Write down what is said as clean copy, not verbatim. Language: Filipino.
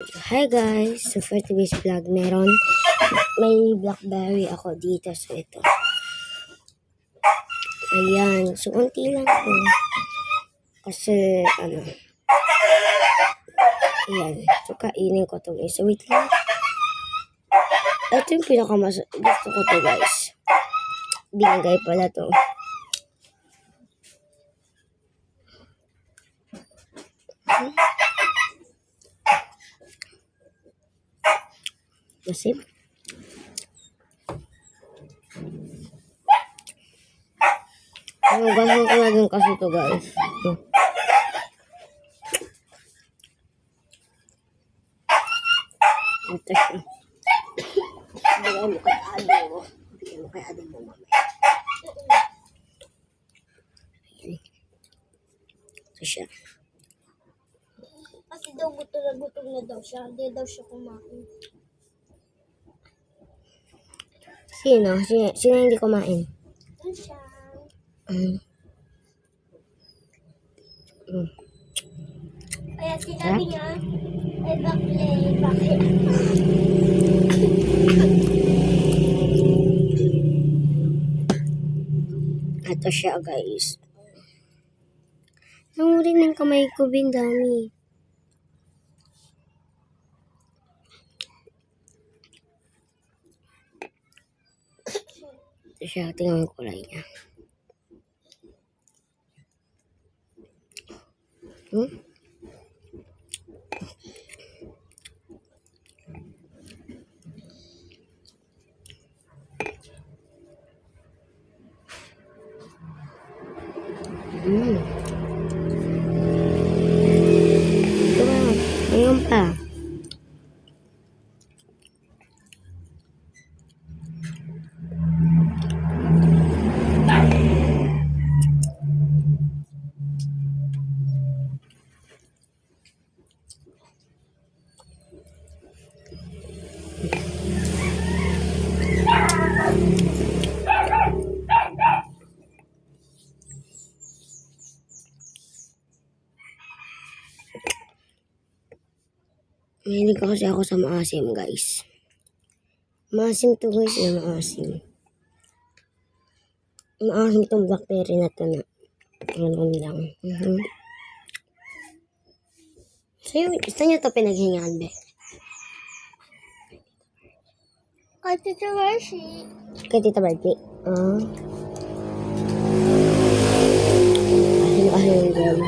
Hi guys! So for today's vlog, may blackberry ako dito. So ito. Ayan. So unti lang to. Kasi ayan. So kainin ko to guys. So wait lang. Ito yung gusto ko to guys. Binigay pala to. Masim. Gasol ko na din kasi to guys. Ito siya. Bigay mo kay ate mo. Bigay mo kay ate mo mamaya. Ito siya. Kasi daw gutom na daw siya. Hindi daw siya kumain. Sino? Sino hindi kumain? Ano siya? Kaya sinabi niya, bakit? Ito siya guys. Nangurin ng kamay ko, bindami. Ito siya, tingnan mo yung kulay niya. Ito ba? Ngayon pa. Mahilig kasi ako sa maasim guys. Maasim to guys, maasim. Maasim itong blackberry na to na. Ano lang. Gusto niyo to pinaghingaan, be? Kay Tita Hershey. Kay Tita Bertie. Ahil girl.